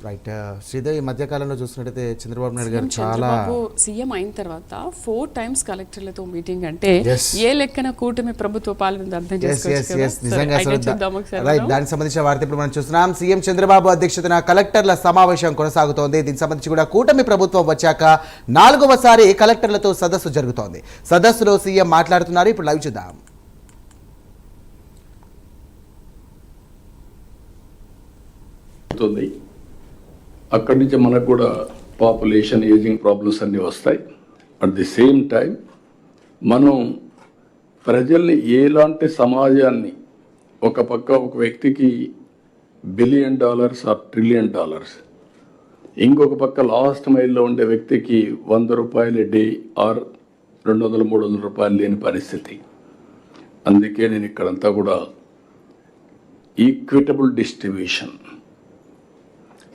Right. Sridevi ఈ మధ్యకాలంలో చూసినట్టయితే చంద్రబాబు నాయుడు గారు చాలా సీఎం అయిన తర్వాత 4 times కలెక్టర్లతో మీటింగ్ అంటే ఏ లెక్కన కూటమి ప్రభుత్వ పాలన అర్థం చేసుకోవచ్చు. దానికి సంబంధించిన వార్త ఇప్పుడు మనం చూస్తున్నాం. సీఎం చంద్రబాబు అధ్యక్షతన కలెక్టర్ల సమావేశం కొనసాగుతోంది. దీనికి సంబంధించి కూడా కూటమి ప్రభుత్వం వచ్చాక 4వసారి కలెక్టర్లతో సదస్సు జరుగుతోంది. సదస్సులో సీఎం మాట్లాడుతున్నారు. ఇప్పుడు లైవ్ చూద్దాం. అక్కడి నుంచి మనకు కూడా పాపులేషన్ ఏజింగ్ ప్రాబ్లమ్స్ అన్నీ వస్తాయి. అట్ ది సేమ్ టైం మనం ప్రజల్ని ఎలాంటి సమాజాన్ని, ఒక పక్క ఒక వ్యక్తికి $1 బిలియన్ ఆర్ $1 ట్రిలియన్, ఇంకొక పక్క లాస్ట్ మైల్లో ఉండే వ్యక్తికి ₹100 డే ఆర్ $200-300 లేని పరిస్థితి. అందుకే నేను ఇక్కడంతా కూడా ఈక్విటబుల్ డిస్ట్రిబ్యూషన్,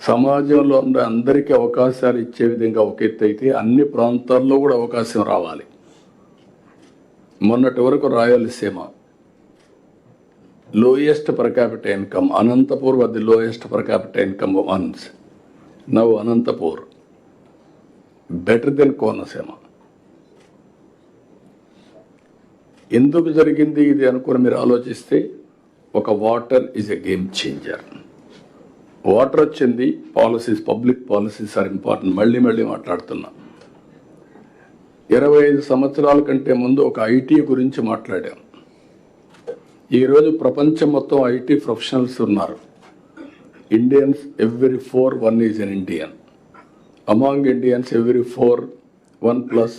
సమాజంలో ఉన్న అందరికీ అవకాశాలు ఇచ్చే విధంగా ఒక ఎత్తు అయితే అన్ని ప్రాంతాల్లో కూడా అవకాశం రావాలి. మొన్నటి వరకు Rayalaseema lowest per capital income, Anantapur was the lowest per capital income once. Now Anantapur better then Konaseema. ఎందుకు జరిగింది ఇది అనుకుని మీరు ఆలోచిస్తే, ఒక water is a game changer. Water వచ్చింది, policies, public policies are important. మళ్ళీ మాట్లాడుతున్నా. 25 సంవత్సరాల కంటే ముందు ఒక ఐటీ గురించి మాట్లాడాం. ఈరోజు ప్రపంచం మొత్తం ఐటీ ప్రొఫెషనల్స్ ఉన్నారు. Indians every 4 1 is an Indian. Among Indians every 4 1+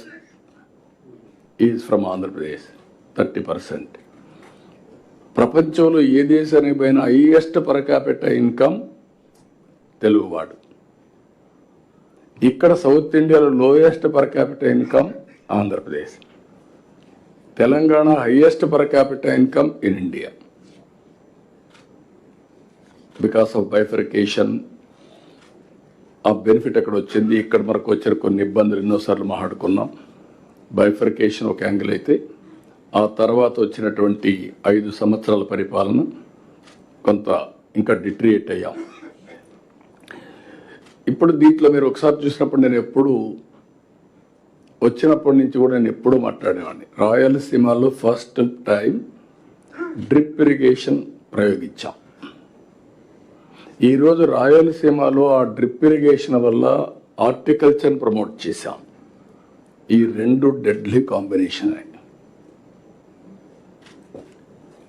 is from Andhra Pradesh, 30%. ప్రపంచంలో ఏ దేశానికి పోయినా హైయెస్ట్ పర్ క్యాపిటల్ ఇన్కమ్ తెలుగువాడు. ఇక్కడ సౌత్ ఇండియాలో lowest per capital income Andhra Pradesh. Telangana highest per capital income in India. Because of bifurcation ఆ బెనిఫిట్ అక్కడ వచ్చింది. ఇక్కడ మనకు వచ్చిన కొన్ని ఇబ్బందులు ఎన్నోసార్లు మాట్లాడుకున్నాం. బైఫర్కేషన్ ఒక యాంగిల్ అయితే, ఆ తర్వాత వచ్చినటువంటి 5 సంవత్సరాల పరిపాలన కొంత ఇంకా డిట్రియేట్ అయ్యాం. ఇప్పుడు దీంట్లో మీరు ఒకసారి చూసినప్పుడు, నేను ఎప్పుడు వచ్చినప్పటి నుంచి కూడా నేను ఎప్పుడూ మాట్లాడేవాడిని. రాయలసీమలో ఫస్ట్ టైం డ్రిప్ ఇరిగేషన్ ప్రయోగించాం. ఈరోజు రాయలసీమలో ఆ డ్రిప్ ఇరిగేషన్ వల్ల హార్టికల్చర్ని ప్రమోట్ చేశాం. ఈ 2 డెడ్లీ కాంబినేషన్.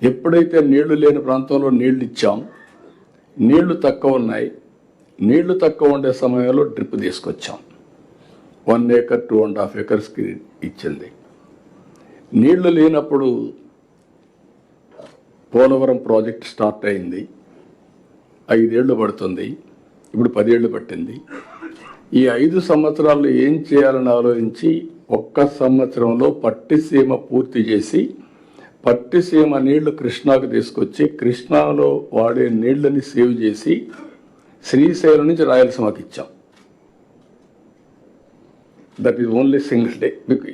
ఎప్పుడైతే నీళ్లు లేని ప్రాంతంలో నీళ్లు ఇచ్చాం, నీళ్లు తక్కువ ఉన్నాయి, నీళ్లు తక్కువ ఉండే సమయంలో డ్రిప్ తీసుకొచ్చాం. 1 acre 2.5 acresకి ఇచ్చింది. నీళ్లు లేనప్పుడు పోలవరం ప్రాజెక్ట్ స్టార్ట్ అయింది. 5 ఏళ్ళు పడుతుంది, ఇప్పుడు 10 ఏళ్ళు పట్టింది. ఈ 5 సంవత్సరాల్లో ఏం చేయాలని ఆలోచించి 1 సంవత్సరంలో పట్టిసీమ పూర్తి చేసి, పట్టిసీమ నీళ్లు కృష్ణాకు తీసుకొచ్చి, కృష్ణాలో వాడే నీళ్ళని సేవ్ చేసి శ్రీశైలం నుంచి రాయలసీమకి ఇచ్చాం. That is only single day. మీకు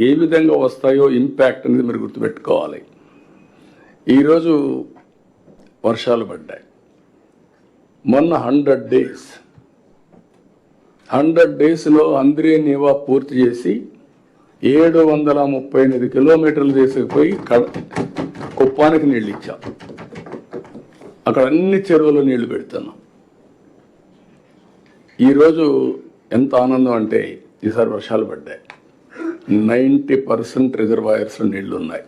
ఏ విధంగా వస్తాయో ఇంపాక్ట్ అనేది మీరు గుర్తుపెట్టుకోవాలి. ఈరోజు వర్షాలు పడ్డాయి. మొన్న 100 డేస్లో అంద్రే నీవా పూర్తి చేసి 738 కిలోమీటర్లు తీసుకుపోయి కుప్పానికి నీళ్ళు ఇచ్చాం. అక్కడ అన్ని చెరువులు నీళ్లు పెడుతున్నాం. ఈరోజు ఎంత ఆనందం అంటే, ఈసారి వర్షాలు పడ్డాయి. 90% రిజర్వాయర్స్లో నీళ్లు ఉన్నాయి.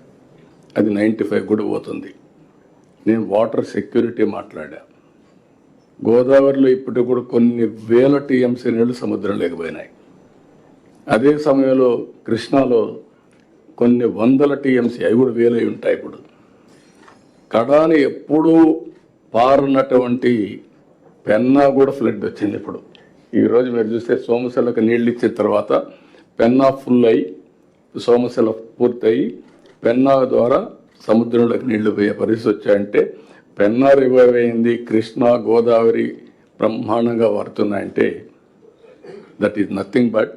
అది 95 కూడా పోతుంది. నేను వాటర్ సెక్యూరిటీ మాట్లాడా. గోదావరిలో ఇప్పటికి కూడా కొన్ని వేల టీఎంసీ నీళ్లు సముద్రం లేకపోయినాయి. అదే సమయంలో కృష్ణాలో కొన్ని వందల టీఎంసీ, అవి కూడా వేలై ఉంటాయి. ఇప్పుడు కడాని ఎప్పుడూ పారున్నటువంటి పెన్నా కూడా ఫ్లడ్ వచ్చింది. ఇప్పుడు ఈరోజు మీరు చూస్తే సోమశిలకు నీళ్ళు ఇచ్చిన తర్వాత పెన్నా ఫుల్ అయ్యి, సోమశిల పూర్తయి పెన్నా ద్వారా సముద్రంలోకి నీళ్లు పోయే పరిస్థితి వచ్చాయంటే, పెన్నా రివైవ్ అయింది, కృష్ణా గోదావరి బ్రహ్మాండంగా వారుతున్నాయంటే దట్ ఈజ్ నథింగ్ బట్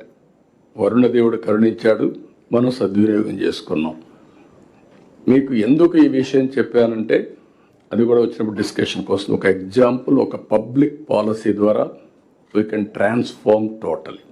వరుణదేవుడు కరుణించాడు, మనం సద్వినియోగం చేసుకున్నాం. మీకు ఎందుకు ఈ విషయం చెప్పానంటే, అది కూడా వచ్చినప్పుడు డిస్కషన్ కోసం ఒక ఎగ్జాంపుల్, ఒక పబ్లిక్ పాలసీ ద్వారా వీ కెన్ ట్రాన్స్ఫార్మ్ టోటలీ.